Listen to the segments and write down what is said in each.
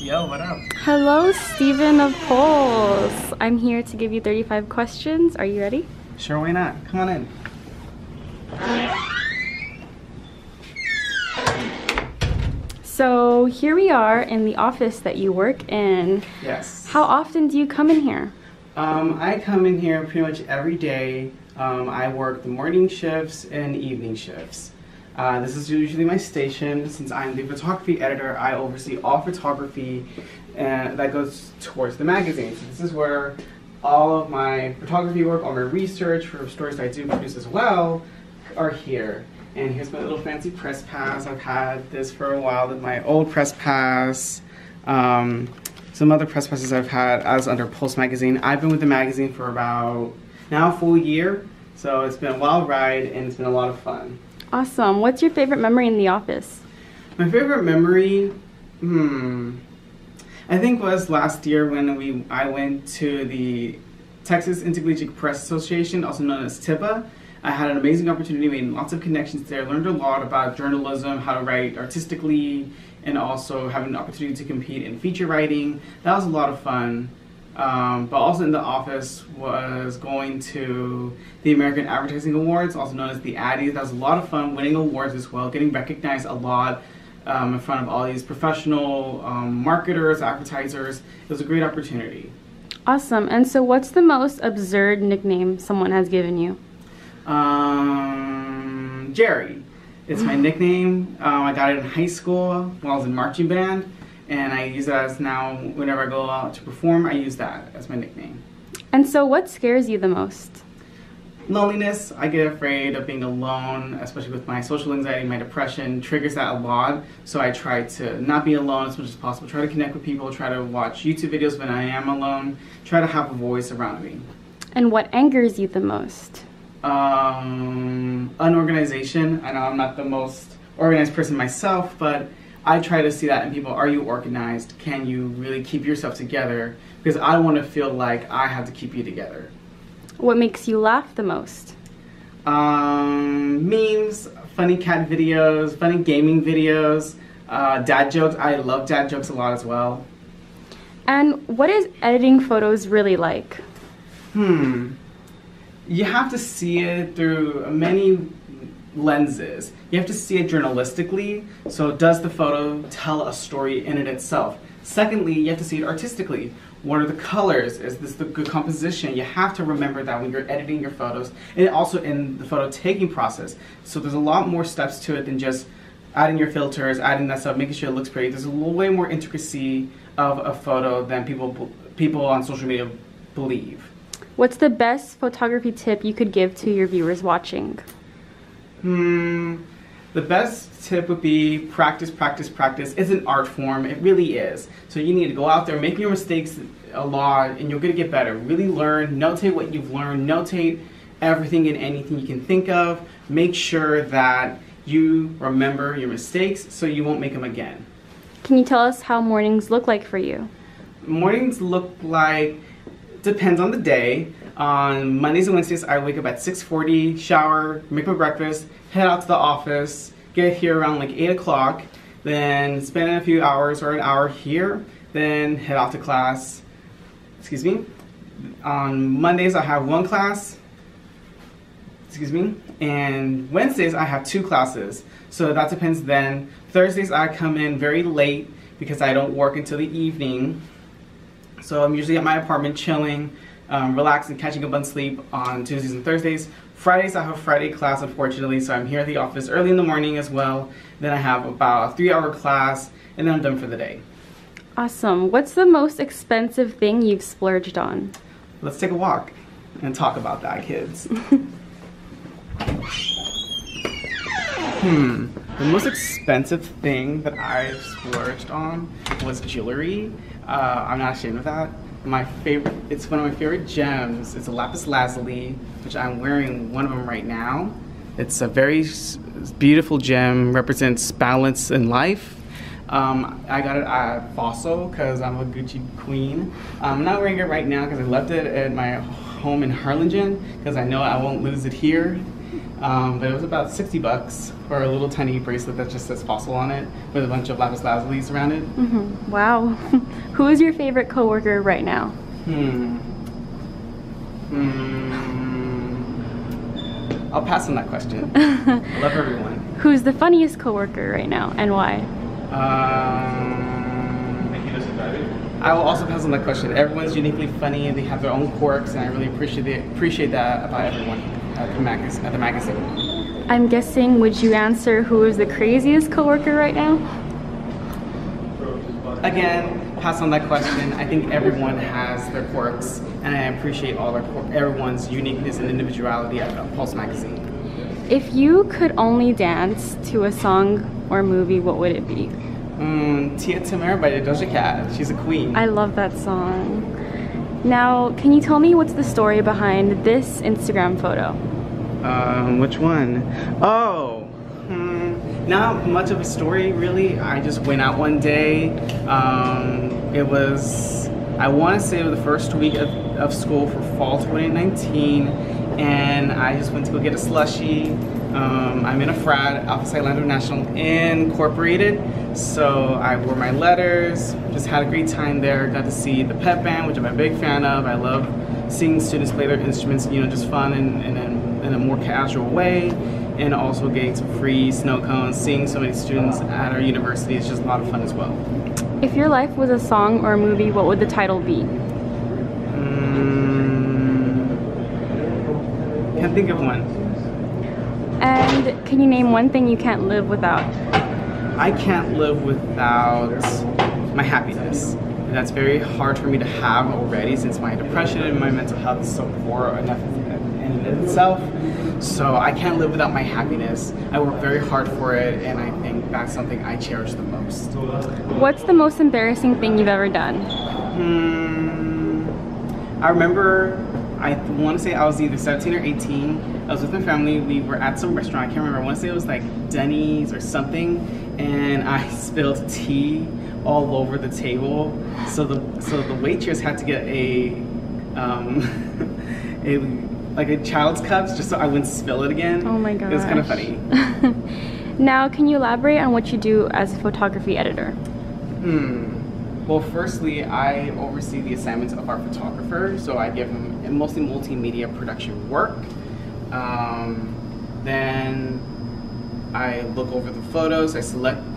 Yo, what up? Hello, Stephen of Pulse. I'm here to give you 35 questions. Are you ready? Sure, why not? Come on in. So here we are in the office that you work in. Yes. How often do you come in here? I come in here pretty much every day. I work the morning shifts and evening shifts. This is usually my station. Since I'm the photography editor, I oversee all photography that goes towards the magazine. So this is where all of my photography work, all my research for stories that I do produce as well, are here. And here's my little fancy press pass. I've had this for a while. With my old press pass. Some other press passes I've had as under Pulse magazine. I've been with the magazine for about now a full year. So it's been a wild ride and it's been a lot of fun. Awesome. What's your favorite memory in the office? My favorite memory, I think was last year when I went to the Texas Intercollegiate Press Association, also known as TIPA. I had an amazing opportunity, made lots of connections there, learned a lot about journalism, how to write artistically, and also having an opportunity to compete in feature writing. That was a lot of fun. But also in the office was going to the American Advertising Awards, also known as the Addies. That was a lot of fun, winning awards as well, getting recognized a lot in front of all these professional marketers, advertisers. It was a great opportunity. Awesome. And so what's the most absurd nickname someone has given you? Jerry. It's my nickname. I got it in high school when I was in marching band. And I use it as now, whenever I go out to perform, I use that as my nickname. And so what scares you the most? Loneliness. I get afraid of being alone, especially with my social anxiety, my depression triggers that a lot. So I try to not be alone as much as possible, try to connect with people, try to watch YouTube videos when I am alone, try to have a voice around me. And what angers you the most? Unorganization. I know I'm not the most organized person myself, but I try to see that in people. Are you organized? Can you really keep yourself together? Because I don't want to feel like I have to keep you together. What makes you laugh the most? Memes, funny cat videos, funny gaming videos, dad jokes. I love dad jokes a lot as well. And what is editing photos really like? You have to see it through many lenses. You have to see it journalistically, so does the photo tell a story in it itself? Secondly, you have to see it artistically. What are the colors? Is this the good composition? You have to remember that when you're editing your photos, and also in the photo taking process. So there's a lot more steps to it than just adding your filters, adding that stuff, making sure it looks pretty. There's a way more intricacy of a photo than people on social media believe. What's the best photography tip you could give to your viewers watching? The best tip would be practice, practice, practice. It's an art form, it really is. So you need to go out there, make your mistakes a lot, and you're gonna get better. Really learn, notate what you've learned, notate everything and anything you can think of. Make sure that you remember your mistakes so you won't make them again. Can you tell us how mornings look like for you? Mornings look like, depends on the day. On Mondays and Wednesdays, I wake up at 6:40, shower, make my breakfast, head out to the office, get here around like 8 o'clock, then spend a few hours or an hour here, then head off to class. Excuse me. On Mondays, I have one class. Excuse me. And Wednesdays, I have 2 classes. So that depends then. Thursdays, I come in very late because I don't work until the evening. So I'm usually at my apartment chilling, relaxing, catching up on sleep on Tuesdays and Thursdays. Fridays, I have Friday class, unfortunately, so I'm here at the office early in the morning as well. Then I have about a 3-hour class, and then I'm done for the day. Awesome. What's the most expensive thing you've splurged on? Let's take a walk and talk about that, kids. The most expensive thing that I've splurged on was jewelry. I'm not ashamed of that. It's one of my favorite gems. It's a lapis lazuli, which I'm wearing one of them right now. It's a very beautiful gem, represents balance in life. I got it at Fossil because I'm a Gucci queen. I'm not wearing it right now because I left it at my home in Harlingen because I know I won't lose it here. But it was about 60 bucks for a little tiny bracelet that just says fossil on it with a bunch of lapis lazulis around it. Wow. Who is your favorite coworker right now? I'll pass on that question. I love everyone. Who's the funniest coworker right now and why? I will also pass on that question. Everyone's uniquely funny and they have their own quirks, and I really appreciate that about everyone at the magazine. I'm guessing, would you answer who is the craziest coworker right now? Again, pass on that question. I think everyone has their quirks, and I appreciate everyone's uniqueness and individuality at Pulse magazine. If you could only dance to a song or movie, what would it be? Tia Tamara by Doja Cat. She's a queen. I love that song. Now, can you tell me what's the story behind this Instagram photo? Which one? Oh, not much of a story really. I just went out one day. It was, I want to say it was the first week of school for fall 2019, and I just went to go get a slushie. I'm in a frat, Alpha Psi Lambda National Incorporated, so I wore my letters, just had a great time there, got to see the pep band, which I'm a big fan of. I love seeing students play their instruments, you know, just fun and in a more casual way, and also getting some free snow cones. Seeing so many students at our university is just a lot of fun as well. If your life was a song or a movie, what would the title be? Can't think of one. And can you name one thing you can't live without? I can't live without my happiness. And that's very hard for me to have already, since my depression and my mental health is so poor enough in itself. So I can't live without my happiness. I work very hard for it, and I think that's something I cherish the most. What's the most embarrassing thing you've ever done? I remember, I want to say I was either 17 or 18. I was with my family. We were at some restaurant. I can't remember. I want to say it was like Denny's or something, and I spilled tea all over the table. So the waitress had to get a child's cups just so I wouldn't spill it again. Oh my gosh. It was kind of funny. Now, can you elaborate on what you do as a photography editor? Well, firstly, I oversee the assignments of our photographer, so I give him mostly multimedia production work. Then I look over the photos,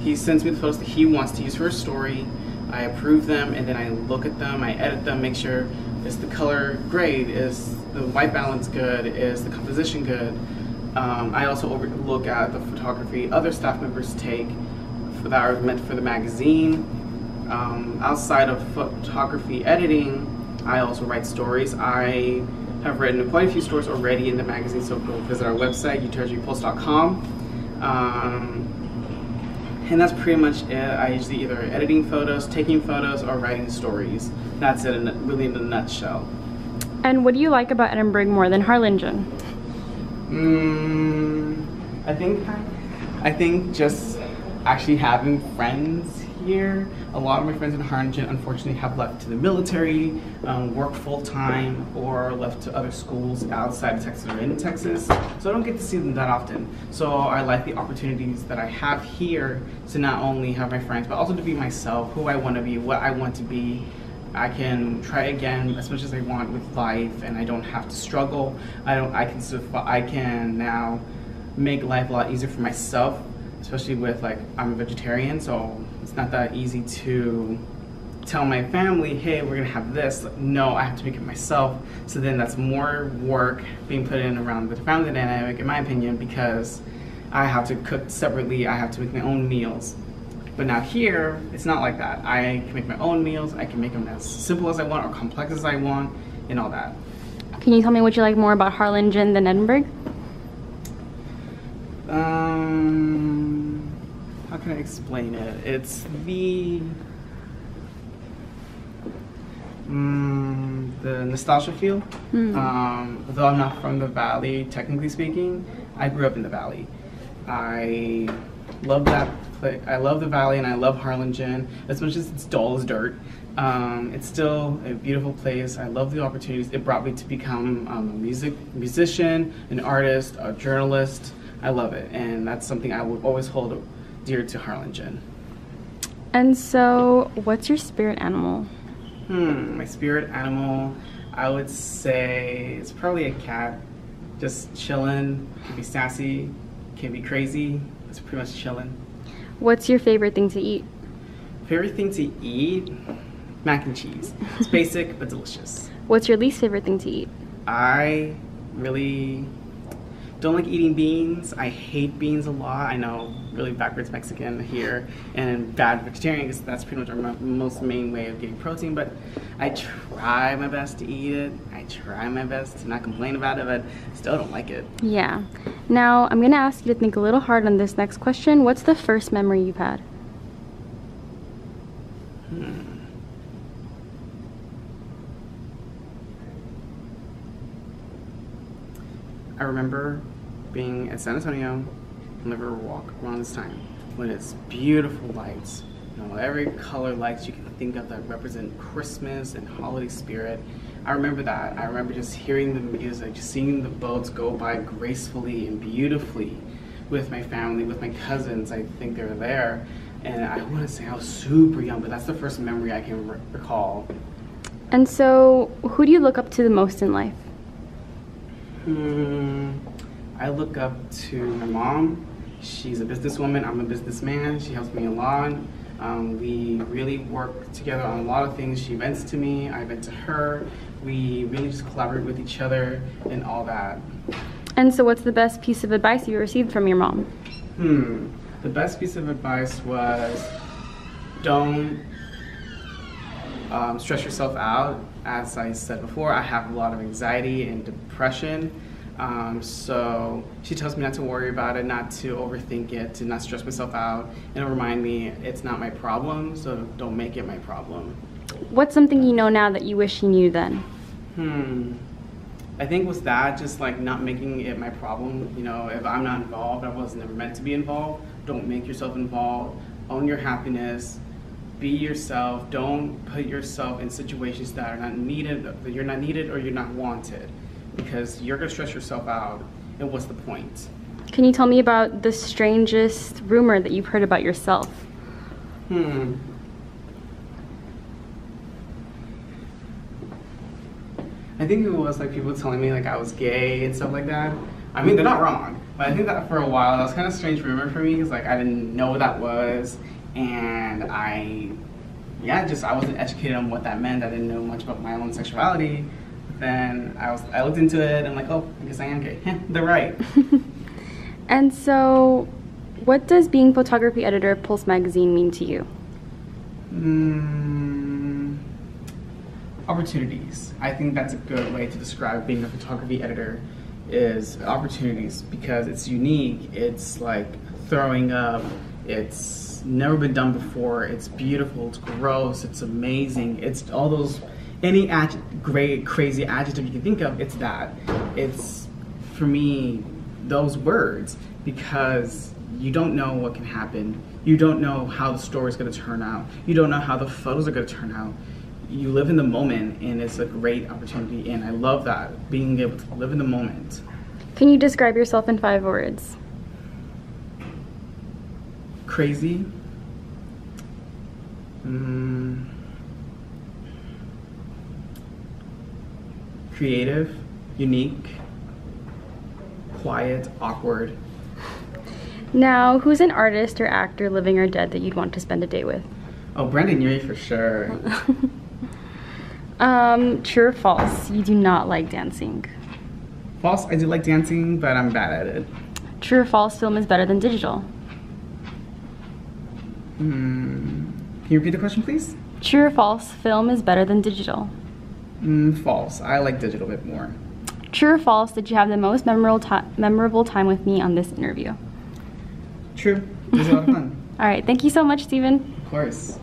he sends me the photos that he wants to use for a story, I approve them, and then I look at them, I edit them, make sure is the color grade, is the white balance good, is the composition good. I also look at the photography other staff members take that are meant for the magazine. Outside of photography editing, I also write stories. I have written quite a few stories already in the magazine, so go visit our website, UTRGV.com. And that's pretty much it. I usually either editing photos, taking photos, or writing stories. That's it, really in a nutshell. And what do you like about Edinburgh more than Harlingen? I think just actually having friends here. A lot of my friends in Harlingen unfortunately have left to the military, work full-time, or left to other schools outside of Texas or in Texas. So I don't get to see them that often. So I like the opportunities that I have here to not only have my friends, but also to be myself, who I want to be, what I want to be. I can try again as much as I want with life, and I don't have to struggle. I can now make life a lot easier for myself, especially with, like, I'm a vegetarian, so it's not that easy to tell my family, hey, we're gonna have this. Like, no, I have to make it myself. So then that's more work being put in around the family dynamic, in my opinion, because I have to cook separately, I have to make my own meals. But now here, it's not like that. I can make my own meals, I can make them as simple as I want or complex as I want, and all that. Can you tell me what you like more about Harlingen than Edinburgh? How can I explain it? It's the nostalgia feel. Though I'm not from the Valley, technically speaking, I grew up in the Valley. I love that place. I love the Valley, and I love Harlingen as much as it's dull as dirt. It's still a beautiful place. I love the opportunities it brought me to become a musician, an artist, a journalist. I love it, and that's something I will always hold dear to Harlingen. And so, what's your spirit animal? My spirit animal, I would say it's probably a cat. Just chilling. Can be sassy, can be crazy. It's pretty much chilling. What's your favorite thing to eat? Favorite thing to eat? Mac and cheese. It's basic but delicious. What's your least favorite thing to eat? I really don't like eating beans. I hate beans a lot. I know, really backwards Mexican here, and bad vegetarian because that's pretty much our most main way of getting protein, but I try my best to eat it. I try my best to not complain about it, but still don't like it. Yeah. Now, I'm gonna ask you to think a little hard on this next question. What's the first memory you've had? I remember being at San Antonio on the Riverwalk around this time when it's beautiful lights. You know, every color lights you can think of that represent Christmas and holiday spirit. I remember that. I remember just hearing the music, just seeing the boats go by gracefully and beautifully with my family, with my cousins. I think they were there. And I want to say I was super young, but that's the first memory I can recall. And so, who do you look up to the most in life? I look up to my mom. She's a businesswoman, I'm a businessman. She helps me a lot. We really work together on a lot of things. She vents to me, I vent to her. We really just collaborate with each other and all that. And so what's the best piece of advice you received from your mom? The best piece of advice was don't stress yourself out. As I said before, I have a lot of anxiety and depression. So she tells me not to worry about it, not to overthink it, to not stress myself out, and remind me it's not my problem, so don't make it my problem. What's something you know now that you wish you knew then? I think was that just like not making it my problem. You know, if I'm not involved, I was never meant to be involved. Don't make yourself involved. Own your happiness. Be yourself. Don't put yourself in situations that are not needed, that you're not needed or you're not wanted, because you're gonna stress yourself out. And what's the point? Can you tell me about the strangest rumor that you've heard about yourself? I think it was like people telling me like I was gay and stuff like that. I mean, they're not wrong, but I think that for a while that was kind of a strange rumor for me because like I didn't know what that was, and I wasn't educated on what that meant. I didn't know much about my own sexuality. Then I looked into it and I'm like, oh, I guess I am gay. They're right. And so, what does being photography editor of Pulse magazine mean to you? Opportunities. I think that's a good way to describe being a photography editor, is opportunities, because it's unique, it's like throwing up, it's never been done before, it's beautiful, it's gross, it's amazing, it's all those, any great crazy adjective you can think of, it's that. It's, for me, those words, because you don't know what can happen, you don't know how the story's going to turn out, you don't know how the photos are going to turn out. You live in the moment, and it's a great opportunity, and I love that, being able to live in the moment. Can you describe yourself in 5 words? Crazy. Creative, unique, quiet, awkward. Now, who's an artist or actor, living or dead, that you'd want to spend a day with? Oh, Brandon Urie for sure. True or false? You do not like dancing. False, I do like dancing, but I'm bad at it. True or false? Film is better than digital. Can you repeat the question, please? True or false? Film is better than digital. False. I like digital a bit more. True or false? Did you have the most memorable time with me on this interview? True. It was a lot of fun. All right. Thank you so much, Steven. Of course.